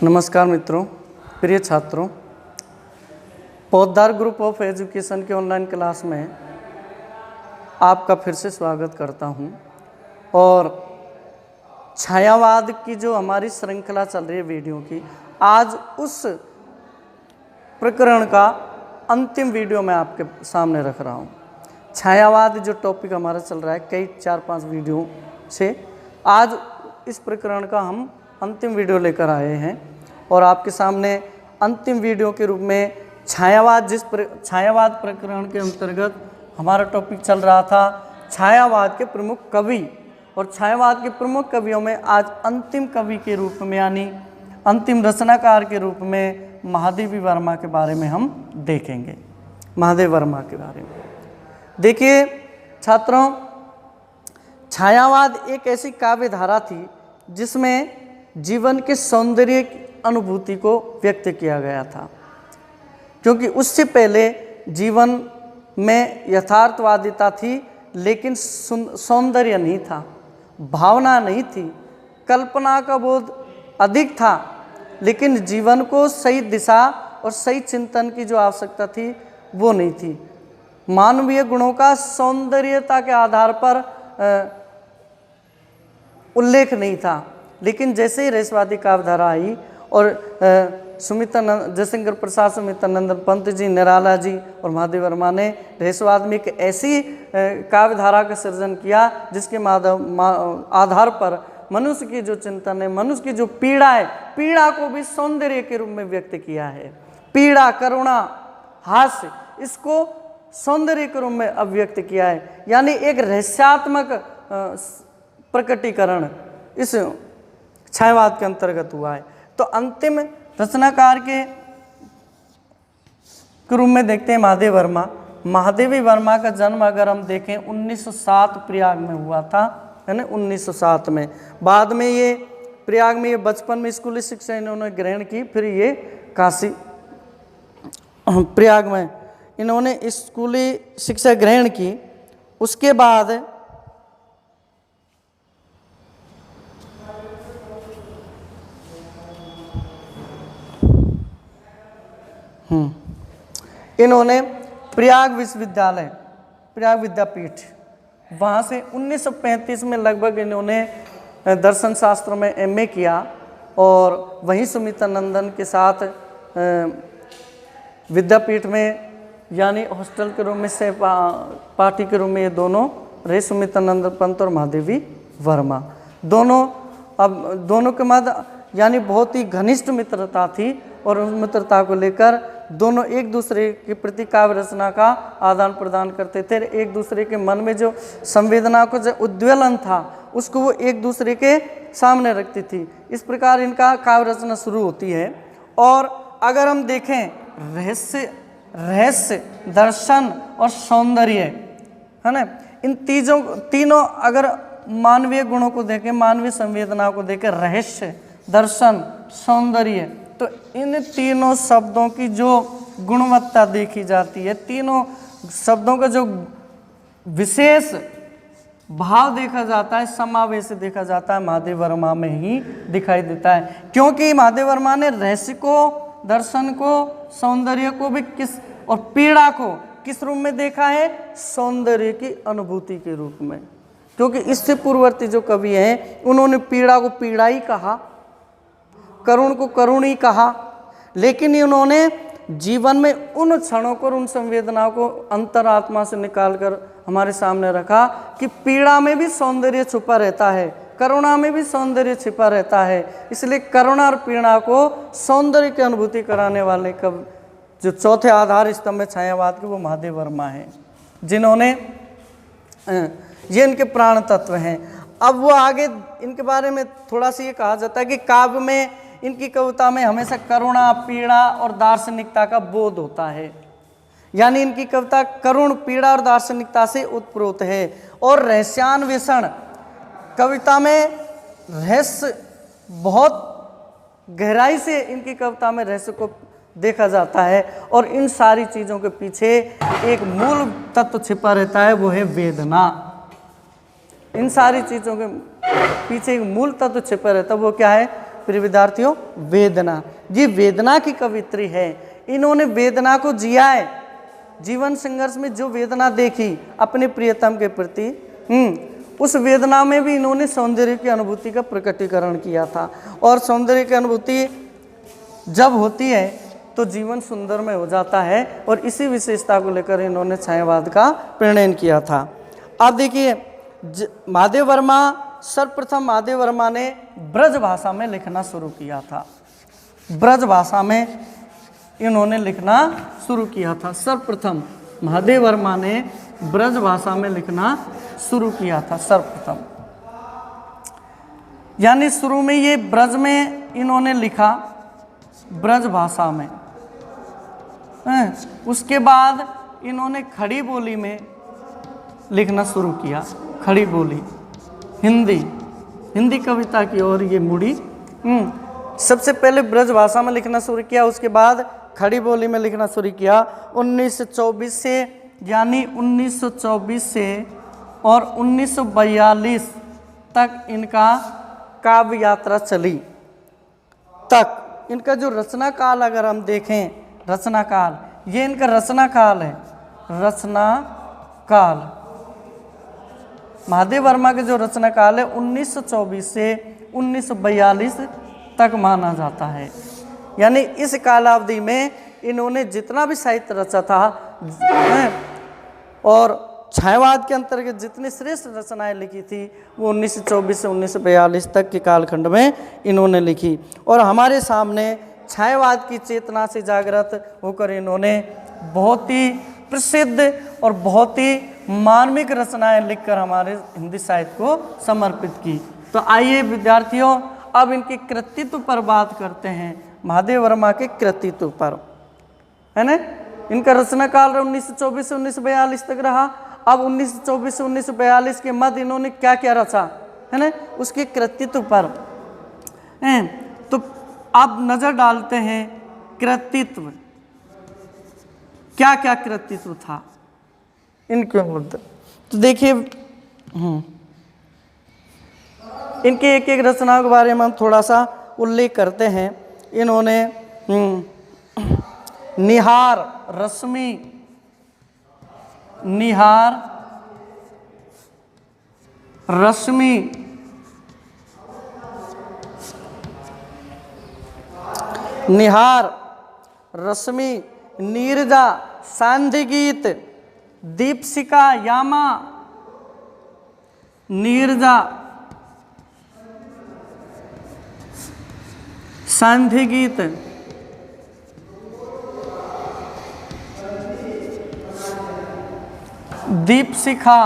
नमस्कार मित्रों, प्रिय छात्रों, पौधार ग्रुप ऑफ एजुकेशन के ऑनलाइन क्लास में आपका फिर से स्वागत करता हूं। और छायावाद की जो हमारी श्रृंखला चल रही है वीडियो की, आज उस प्रकरण का अंतिम वीडियो मैं आपके सामने रख रहा हूं। छायावाद जो टॉपिक हमारा चल रहा है कई 4-5 वीडियो से, आज इस प्रकरण का हम अंतिम वीडियो लेकर आए हैं और आपके सामने अंतिम वीडियो के रूप में छायावाद छायावाद प्रकरण के अंतर्गत हमारा टॉपिक चल रहा था छायावाद के प्रमुख कवि, और छायावाद के प्रमुख कवियों में आज अंतिम कवि के रूप में यानी अंतिम रचनाकार के रूप में महादेवी वर्मा के बारे में हम देखेंगे। महादेव वर्मा के बारे में देखिए छात्रों, छायावाद एक ऐसी काव्य धारा थी जिसमें जीवन के सौंदर्य की अनुभूति को व्यक्त किया गया था, क्योंकि उससे पहले जीवन में यथार्थवादिता थी लेकिन सौंदर्य नहीं था, भावना नहीं थी, कल्पना का बोध अधिक था, लेकिन जीवन को सही दिशा और सही चिंतन की जो आवश्यकता थी वो नहीं थी। मानवीय गुणों का सौंदर्यता के आधार पर उल्लेख नहीं था, लेकिन जैसे ही रहस्यवादी काव्यधारा आई और जयशंकर प्रसाद, सुमित्रानंद पंत जी, निराला जी और महादेव वर्मा ने रहस्यवाद में एक ऐसी काव्यधारा का सृजन किया जिसके आधार पर मनुष्य की जो चिंतन है, मनुष्य की जो पीड़ा है, पीड़ा को भी सौंदर्य के रूप में व्यक्त किया है। पीड़ा, करुणा, हास्य, इसको सौंदर्य के रूप में अभिव्यक्त किया है, यानी एक रहस्यात्मक प्रकटीकरण इस छायावाद के अंतर्गत हुआ है। तो अंतिम रचनाकार के रूप में देखते हैं महादेव वर्मा। महादेवी वर्मा का जन्म अगर हम देखें 1907 प्रयाग में हुआ था, है ना, 1907 में। बाद में ये प्रयाग में ये बचपन में स्कूली शिक्षा इन्होंने ग्रहण की, फिर ये काशी प्रयाग में इन्होंने स्कूली शिक्षा ग्रहण की। उसके बाद इन्होंने प्रयाग विश्वविद्यालय, प्रयाग विद्यापीठ, वहाँ से 1935 में लगभग इन्होंने दर्शन शास्त्र में एमए किया और वहीं सुमित्रानंदन के साथ विद्यापीठ में यानी हॉस्टल के रूप में से पार्टी के रूप में ये दोनों रहे, सुमित्रानंद पंत और महादेवी वर्मा। दोनों के मध्य यानी बहुत ही घनिष्ठ मित्रता थी और उस मित्रता को लेकर दोनों एक दूसरे के प्रति काव्य रचना का आदान प्रदान करते थे। एक दूसरे के मन में जो संवेदना को जो उद्वेलन था उसको वो एक दूसरे के सामने रखती थी। इस प्रकार इनका काव्य रचना शुरू होती है। और अगर हम देखें रहस्य, दर्शन और सौंदर्य, है ना, इन तीनों अगर मानवीय गुणों को देखें, मानवीय संवेदना को देखें, रहस्य, दर्शन, सौंदर्य, तो इन तीनों शब्दों की जो गुणवत्ता देखी जाती है, तीनों शब्दों का जो विशेष भाव देखा जाता है, समावेश देखा जाता है, महादेव वर्मा में ही दिखाई देता है। क्योंकि महादेव वर्मा ने रहस्य को, दर्शन को, सौंदर्य को भी और पीड़ा को किस रूप में देखा है? सौंदर्य की अनुभूति के रूप में। क्योंकि इससे पूर्ववर्ती जो कवि हैं उन्होंने पीड़ा को पीड़ा ही कहा, करुण को करुण ही कहा, लेकिन उन्होंने जीवन में उन क्षणों को और उन संवेदनाओं को अंतरात्मा से निकालकर हमारे सामने रखा कि पीड़ा में भी सौंदर्य छुपा रहता है, करुणा में भी सौंदर्य छिपा रहता है। इसलिए करुणा और पीड़ा को सौंदर्य की अनुभूति कराने वाले कवि जो चौथे आधार स्तंभ में छायावाद के, वो महादेव वर्मा हैं, जिन्होंने ये इनके प्राण तत्व हैं। अब वो आगे इनके बारे में थोड़ा सा ये कहा जाता है कि काव्य में, इनकी कविता में हमेशा करुणा, पीड़ा और दार्शनिकता का बोध होता है, यानी इनकी कविता करुण, पीड़ा और दार्शनिकता से उत्प्रोत है। और रहस्यान्वेषण, कविता में रहस्य बहुत गहराई से इनकी कविता में रहस्य को देखा जाता है। और इन सारी चीज़ों के पीछे एक मूल तत्व छिपा रहता है, वो है वेदना। इन सारी चीज़ों के पीछे एक मूल तत्व छिपा रहता है, वो क्या है? प्रिय विद्यार्थियों? वेदना। ये वेदना की कवित्री है। इन्होंने वेदना को जिया है, जीवन संघर्ष में जो वेदना देखी अपने प्रियतम के प्रति, उस वेदना में भी इन्होंने सौंदर्य की अनुभूति का प्रकटीकरण किया था। और सौंदर्य की अनुभूति जब होती है तो जीवन सुंदरमय हो जाता है, और इसी विशेषता को लेकर इन्होंने छायावाद का प्रणयन किया था। अब देखिए, महादेव वर्मा, सर्वप्रथम महादेव वर्मा ने ब्रज भाषा में लिखना शुरू किया था। ब्रज भाषा में इन्होंने लिखना शुरू किया था। सर्वप्रथम महादेव वर्मा ने ब्रज भाषा में लिखना शुरू किया था सर्वप्रथम, यानी शुरू में ये ब्रज में इन्होंने लिखा, ब्रज भाषा में। उसके बाद इन्होंने खड़ी बोली में लिखना शुरू किया। खड़ी बोली, हिंदी कविता की ओर ये मुड़ी। सबसे पहले ब्रज भाषा में लिखना शुरू किया, उसके बाद खड़ी बोली में लिखना शुरू किया। 1924 से, यानी 1924 से और 1942 तक इनका काव्य यात्रा चली। तक इनका जो रचना काल अगर हम देखें, रचना काल, ये इनका रचना काल है। रचना काल महादेव वर्मा के जो रचना काल है 1924 से 1942 तक माना जाता है। यानी इस कालावधि में इन्होंने जितना भी साहित्य रचा था और छायावाद के अंतर्गत जितनी श्रेष्ठ रचनाएं लिखी थी वो 1924 से 1942 तक के कालखंड में इन्होंने लिखी। और हमारे सामने छायावाद की चेतना से जागृत होकर इन्होंने बहुत ही प्रसिद्ध और बहुत ही मार्मिक रचनाएं लिखकर हमारे हिंदी साहित्य को समर्पित की। तो आइए विद्यार्थियों, अब इनके कृतित्व पर बात करते हैं, महादेव वर्मा के कृतित्व पर, है ना। इनका रचना काल 1924 से 1942 तक रहा। अब 1924 से 1942 के मध्य इन्होंने क्या क्या रचा, है ना, उसके कृतित्व पर। तो अब नजर डालते हैं कृतित्व, क्या क्या कृतित्व था इनके मध्य। तो देखिए, इनके एक एक रचनाओं के बारे में हम थोड़ा सा उल्लेख करते हैं। इन्होंने निहार, रश्मि, निहार, रश्मि, निहार, रश्मि, नीरजा, सांध्य गीत, दीपशिखा, यामा, नीरजा, सांध्य गीत, दीपशिखा,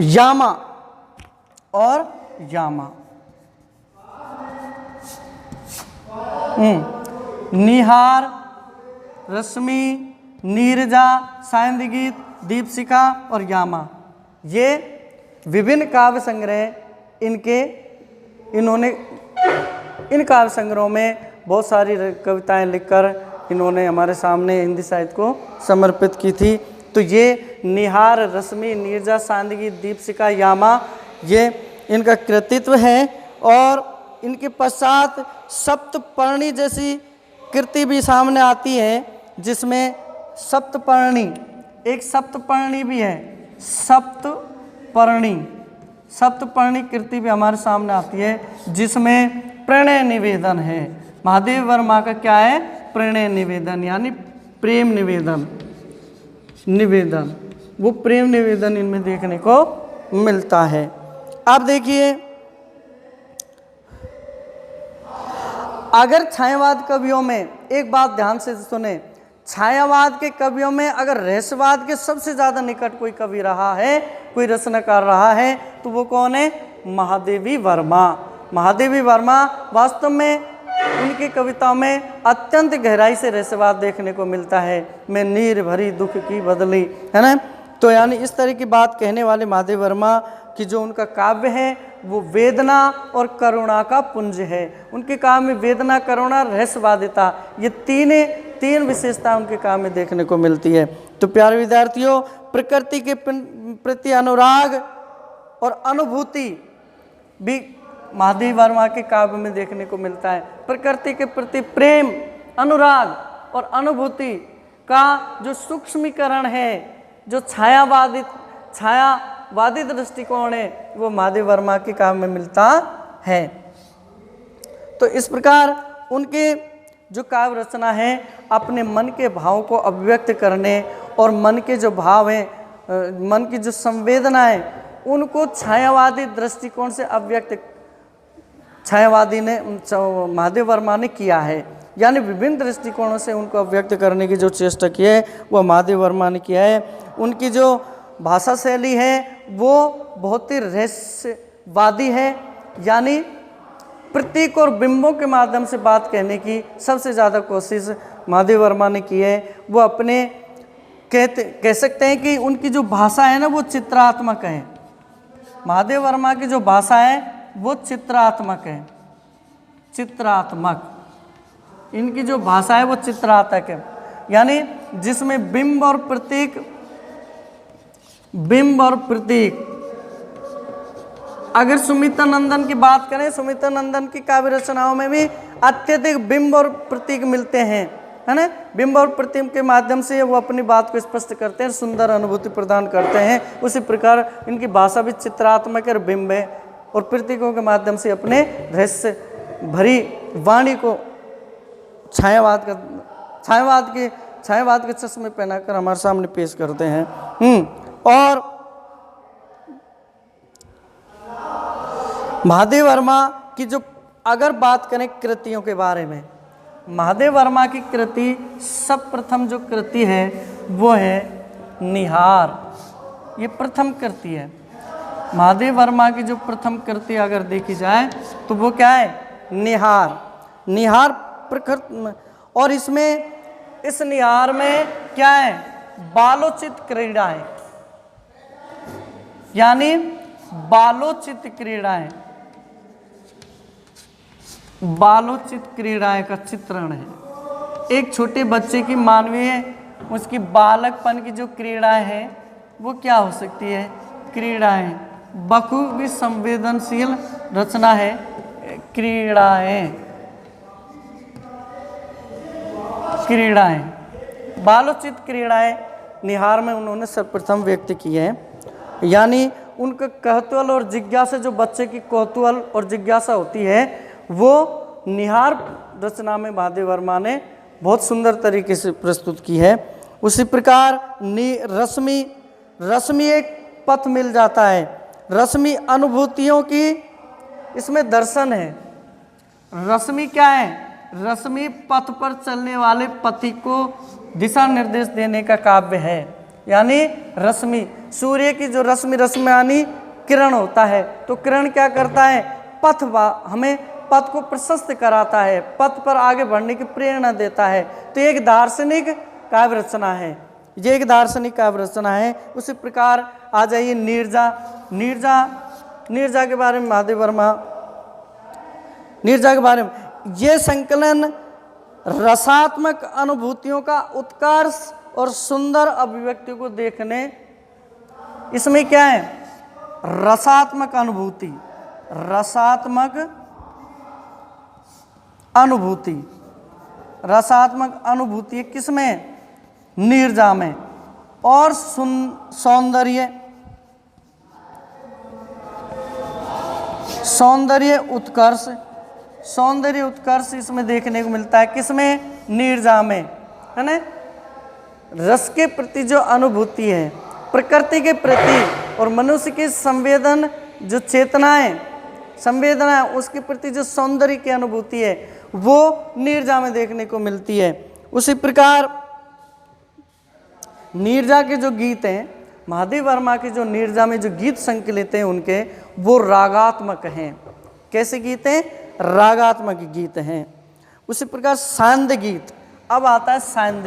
यामा और यामा, निहार, रश्मि, नीरजा, सांध्य गीत, दीपशिखा और यामा, ये विभिन्न काव्य संग्रह इन्होंने इन काव्य संग्रहों में बहुत सारी कविताएं लिखकर इन्होंने हमारे सामने हिंदी साहित्य को समर्पित की थी। तो ये निहार, रश्मि, नीरजा, सांध्य गीत, दीपशिखा, यामा, ये इनका कृतित्व है। और इनके पश्चात सप्तपर्णी जैसी कृति भी सामने आती है, जिसमें सप्तपर्णी, एक सप्तपर्णी भी है, सप्तपर्णी कृति भी हमारे सामने आती है, जिसमें प्रणय निवेदन है। महादेव वर्मा का क्या है? प्रणय निवेदन, यानी प्रेम निवेदन, वो प्रेम निवेदन इनमें देखने को मिलता है। अब देखिए, अगर छायावाद कवियों में, एक बात ध्यान से सुने, छायावाद के कवियों में अगर रहस्यवाद के सबसे ज्यादा निकट कोई कवि रहा है, कोई रचनाकार रहा है, तो वो कौन है? महादेवी वर्मा। महादेवी वर्मा वास्तव में उनकी कविताओं में अत्यंत गहराई से रहस्यवाद देखने को मिलता है। मैं नीर भरी दुख की बदली, है ना। तो यानी इस तरह की बात कहने वाले महादेव वर्मा की जो उनका काव्य है वो वेदना और करुणा का पुंज है। उनके काव्य में वेदना, करुणा, रहस्यवादिता, ये तीन विशेषता उनके काव्य में देखने को मिलती है। तो प्यारे विद्यार्थियों, प्रकृति के प्रति अनुराग और अनुभूति भी महादेव वर्मा के काव्य में देखने को मिलता है। प्रकृति के प्रति प्रेम, अनुराग और अनुभूति का जो सूक्ष्मीकरण है, जो छायावादी दृष्टिकोण है, वो महादेव वर्मा के काव्य में मिलता है। तो इस प्रकार उनके जो काव्य रचना है अपने मन के भाव को अभिव्यक्त करने और मन के जो भाव हैं, मन की जो संवेदनाएं, उनको छायावादी दृष्टिकोण से महादेव वर्मा ने किया है। यानी विभिन्न दृष्टिकोणों से उनको अभिव्यक्त करने की जो चेष्टा की है वह महादेव वर्मा ने किया है। उनकी जो भाषा शैली है वो बहुत ही रहस्यवादी है, यानी प्रतीक और बिंबों के माध्यम से बात कहने की सबसे ज़्यादा कोशिश महादेव वर्मा ने की है। वो अपने कह सकते हैं कि उनकी जो भाषा है ना वो चित्रात्मक है। महादेव वर्मा की जो भाषा है वो चित्रात्मक है, चित्रात्मक। इनकी जो भाषा है वो चित्रात्मक है, यानी जिसमें बिंब और प्रतीक। अगर सुमित्रा नंदन की बात करें, सुमित्रा नंदन की काव्य रचनाओं में भी अत्यधिक बिंब और प्रतीक मिलते हैं, है ना। बिंब और प्रतीक के माध्यम से वो अपनी बात को स्पष्ट करते हैं, सुंदर अनुभूति प्रदान करते हैं। उसी प्रकार इनकी भाषा भी चित्रात्मक और बिंब है और प्रतीकों के माध्यम से अपने रहस्य भरी वाणी को छायावाद के चश्मे पहनाकर हमारे सामने पेश करते हैं। और महादेव वर्मा की जो अगर बात करें कृतियों के बारे में, महादेव वर्मा की कृति सर्वप्रथम जो कृति है वो है निहार। ये प्रथम कृति है। महादेव वर्मा की जो प्रथम कृति अगर देखी जाए तो वो क्या है? निहार प्रकृति। और इसमें इस निहार में क्या है? बालोचित क्रीड़ाएं, यानी बालोचित क्रीड़ाएं, बालोचित क्रीड़ाएं का चित्रण है। एक छोटे बच्चे की मानवीय, उसकी बालकपन की जो क्रीड़ाएं हैं वो क्या हो सकती है? क्रीड़ाएं। बखूबी संवेदनशील रचना है क्रीड़ाएं, बालोचित क्रीड़ाएं निहार में उन्होंने सर्वप्रथम व्यक्त की है। यानी उनका कौतूहल और जिज्ञासा, जो बच्चे की कौतूहल और जिज्ञासा होती है, वो निहार रचना में महादेव वर्मा ने बहुत सुंदर तरीके से प्रस्तुत की है। उसी प्रकार रश्मि एक पथ मिल जाता है, रश्मि अनुभूतियों की इसमें दर्शन है। रश्मि क्या है? रश्मि पथ पर चलने वाले पथि को दिशा निर्देश देने का काव्य है। यानी रश्मि, सूर्य की जो रश्मि यानी किरण होता है, तो किरण क्या करता है? हमें पथ को प्रशस्त कराता है, पथ पर आगे बढ़ने की प्रेरणा देता है। तो एक दार्शनिक काव्य रचना है, ये एक दार्शनिक काव्य रचना है। उसी प्रकार आ जाइए नीरजा के बारे में। महादेव वर्मा नीरजा के बारे में, ये संकलन रसात्मक अनुभूतियों का उत्कर्ष और सुंदर अभिव्यक्ति को देखने, इसमें क्या है? रसात्मक अनुभूति किसमें? नीरजा में। और सौंदर्य उत्कर्ष इसमें देखने को मिलता है। किसमें? नीरजा में, है ना। रस के प्रति जो अनुभूति है, प्रकृति के प्रति और मनुष्य की जो संवेदनाएं, उसके प्रति जो सौंदर्य की अनुभूति है वो नीरजा में देखने को मिलती है। उसी प्रकार नीरजा के जो गीत हैं, महादेव वर्मा के जो नीरजा में जो गीत संकलित हैं उनके, वो रागात्मक हैं। कैसे गीत हैं? रागात्मक गीत हैं। उसी प्रकार सांद गीत। अब आता है सांद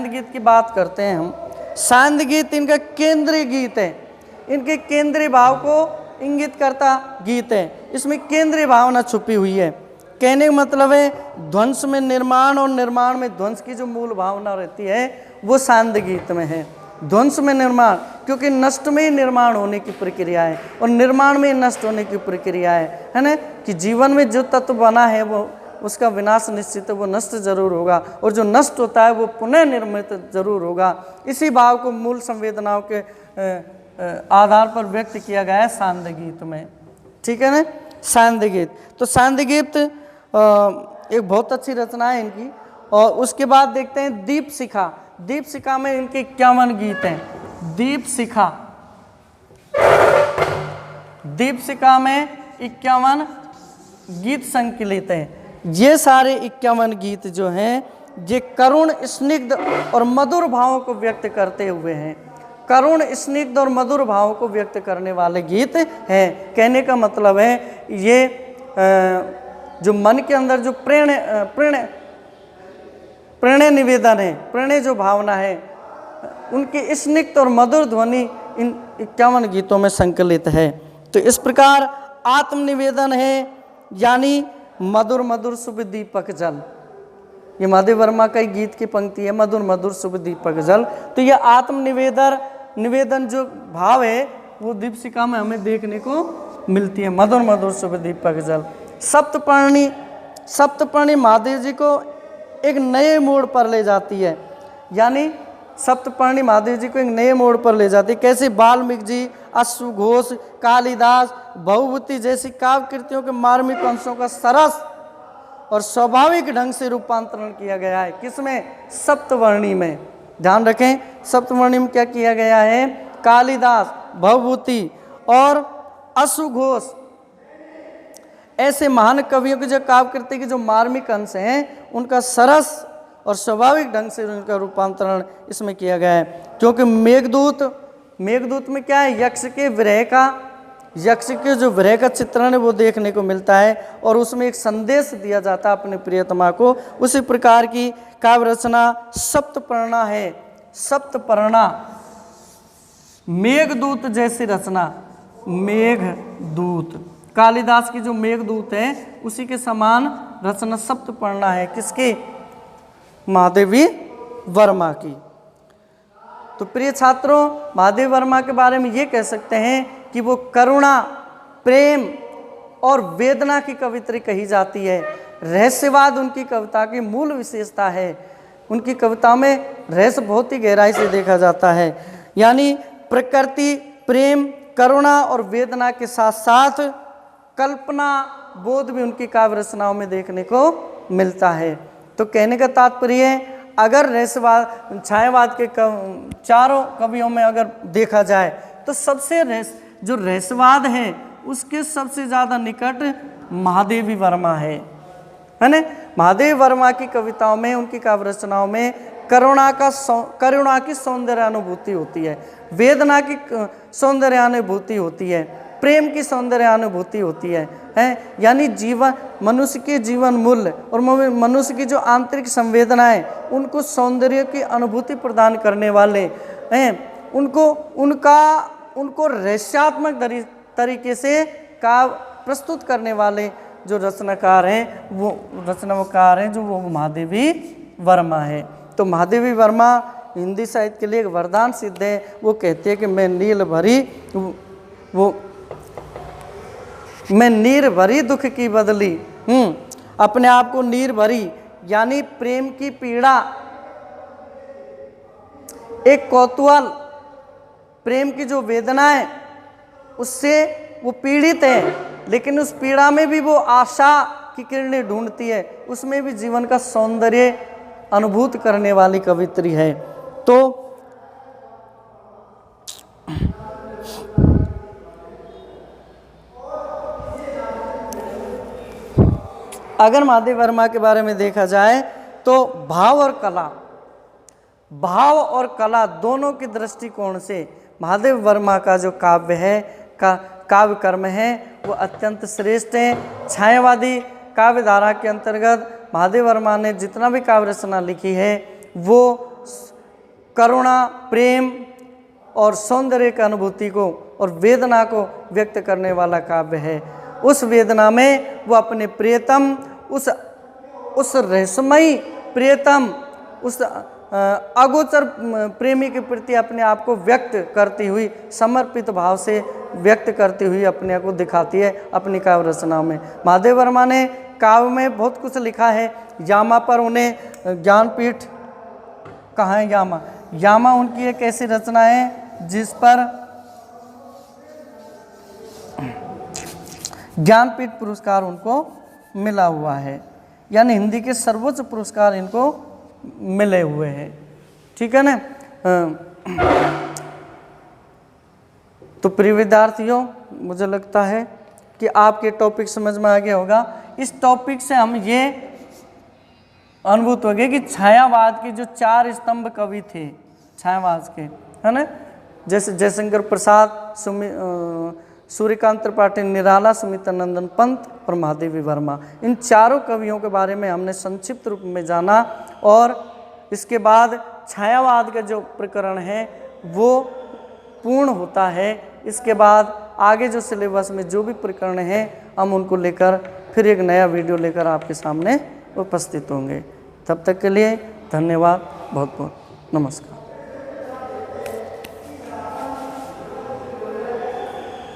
गीत की बात करते हैं हम। सांद गीत इनका केंद्रीय गीत है, इनके केंद्रीय भाव को इंगित करता गीत है। इसमें केंद्रीय भावना छुपी हुई है। कहने का मतलब है ध्वंस में निर्माण और निर्माण में ध्वंस की जो मूल भावना रहती है वो शांत गीत में है। ध्वंस में निर्माण, क्योंकि नष्ट में ही निर्माण होने की प्रक्रिया है और निर्माण में ही नष्ट होने की प्रक्रिया है ना। कि जीवन में जो तत्व बना है वो उसका विनाश निश्चित है, वो नष्ट जरूर होगा, और जो नष्ट होता है वो पुनः निर्मित जरूर होगा। इसी भाव को मूल संवेदनाओं के आधार पर व्यक्त किया गया है शांत गीत में। ठीक है ना, शांत गीत। तो शांत गीत एक बहुत अच्छी रचना है इनकी। और उसके बाद देखते हैं दीप शिखा। दीप शिखा में इनके 51 गीत हैं। दीप शिखा, दीप शिखा में 51 गीत संकलित हैं। ये सारे 51 गीत जो हैं ये करुण, स्निग्ध और मधुर भावों को व्यक्त करते हुए हैं। करुण, स्निग्ध और मधुर भावों को व्यक्त करने वाले गीत हैं। कहने का मतलब है ये जो मन के अंदर जो प्रणय निवेदन है, प्रणय जो भावना है, उनकी स्निग्ध और मधुर ध्वनि इन 51 गीतों में संकलित है। तो इस प्रकार आत्मनिवेदन है, यानी मधुर मधुर शुभ दीपक जल। ये महादेव वर्मा का ही गीत की पंक्ति है, मधुर मधुर शुभ दीपक जल। तो ये आत्मनिवेदन जो भाव है वो दीपशिखा में हमें देखने को मिलती है, मधुर मधुर शुभ दीपक जल। सप्तपर्णी महादेव जी को एक नए मोड़ पर ले जाती है, यानी सप्तपर्णी महादेव जी को एक नए मोड़ पर ले जाती है। कैसे वाल्मीकि जी, अश्वघोष, कालिदास, भवभूति जैसी काव्य कृतियों के मार्मिक अंशों का सरस और स्वाभाविक ढंग से रूपांतरण किया गया है। किसमें? सप्तवर्णी में। ध्यान रखें, सप्तवर्णी में क्या किया गया है? कालिदास, भवभूति और अश्वघोष ऐसे महान कवियों की जो काव्य कृति के जो मार्मिक अंश हैं उनका सरस और स्वाभाविक ढंग से उनका रूपांतरण इसमें किया गया है। क्योंकि मेघदूत में क्या है? यक्ष के जो विरह का चित्रण है वो देखने को मिलता है और उसमें एक संदेश दिया जाता है अपने प्रियतमा को। उसी प्रकार की काव्य रचना सप्तपर्णा है। सप्तपर्णा, मेघदूत जैसी रचना, मेघदूत, कालिदास की जो मेघदूत है उसी के समान रचना सप्तपर्णा है। किसकी? महादेवी वर्मा की। तो प्रिय छात्रों, महादेव वर्मा के बारे में ये कह सकते हैं कि वो करुणा, प्रेम और वेदना की कवित्री कही जाती है। रहस्यवाद उनकी कविता की मूल विशेषता है। उनकी कविता में रहस्य बहुत ही गहराई से देखा जाता है। यानी प्रकृति, प्रेम, करुणा और वेदना के साथ साथ कल्पना बोध भी उनकी काव्य रचनाओं में देखने को मिलता है। तो कहने का तात्पर्य, अगर रहस्यवाद, छायावाद के चारों कवियों में अगर देखा जाए तो सबसे जो रहस्यवाद है उसके सबसे ज़्यादा निकट महादेवी वर्मा है ना। महादेव वर्मा की कविताओं में, उनकी काव्य रचनाओं में करुणा की सौंदर्यानुभूति होती है, वेदना की सौंदर्यानुभूति होती है, प्रेम की सौंदर्यानुभूति होती है। यानी मनुष्य के जीवन मूल्य और मनुष्य की जो आंतरिक संवेदनाएं उनको सौंदर्य की अनुभूति प्रदान करने वाले हैं, उनको रहस्यात्मक तरीके से काव्य प्रस्तुत करने वाले जो रचनाकार हैं जो वो महादेवी वर्मा है। तो महादेवी वर्मा हिंदी साहित्य के लिए एक वरदान सिद्ध है। वो कहते हैं कि मैं नीर भरी दुख की बदली, अपने आप को नीर भरी यानी प्रेम की पीड़ा, एक कौतूहल, प्रेम की जो वेदना है उससे वो पीड़ित है, लेकिन उस पीड़ा में भी वो आशा की किरणें ढूंढती है, उसमें भी जीवन का सौंदर्य अनुभूत करने वाली कवित्री है। तो अगर महादेव वर्मा के बारे में देखा जाए तो भाव और कला दोनों के दृष्टिकोण से महादेव वर्मा का जो काव्य कर्म है वो अत्यंत श्रेष्ठ है। छायावादी काव्य धारा के अंतर्गत महादेव वर्मा ने जितना भी काव्य रचना लिखी है वो करुणा, प्रेम और सौंदर्य की अनुभूति को और वेदना को व्यक्त करने वाला काव्य है। उस वेदना में वो अपने प्रियतम, उस रहस्यमयी प्रियतम, अगोचर प्रेमी के प्रति अपने आप को व्यक्त करती हुई, समर्पित भाव से व्यक्त करती हुई अपने को दिखाती है अपनी काव्य रचनाओं में। महादेव वर्मा ने काव्य में बहुत कुछ लिखा है। यामा पर उन्हें ज्ञानपीठ, कहाँ है यामा? यामा उनकी एक ऐसी रचना है जिस पर ज्ञानपीठ पुरस्कार उनको मिला हुआ है, यानी हिंदी के सर्वोच्च पुरस्कार इनको मिले हुए हैं। ठीक है ना। तो प्रिय विद्यार्थियों, मुझे लगता है कि आपके टॉपिक समझ में आ गया होगा। इस टॉपिक से हम ये अनुभूत हो गए कि छायावाद के जो 4 स्तंभ कवि थे छायावाद के, है ना, जैसे जयशंकर प्रसाद, सूर्यकांत त्रिपाठी निराला, सुमित्रानंदन पंत और महादेवी वर्मा, इन चारों कवियों के बारे में हमने संक्षिप्त रूप में जाना। और इसके बाद छायावाद का जो प्रकरण है वो पूर्ण होता है। इसके बाद आगे जो सिलेबस में जो भी प्रकरण हैं हम उनको लेकर फिर एक नया वीडियो लेकर आपके सामने उपस्थित होंगे। तब तक के लिए धन्यवाद, बहुत बहुत नमस्कार।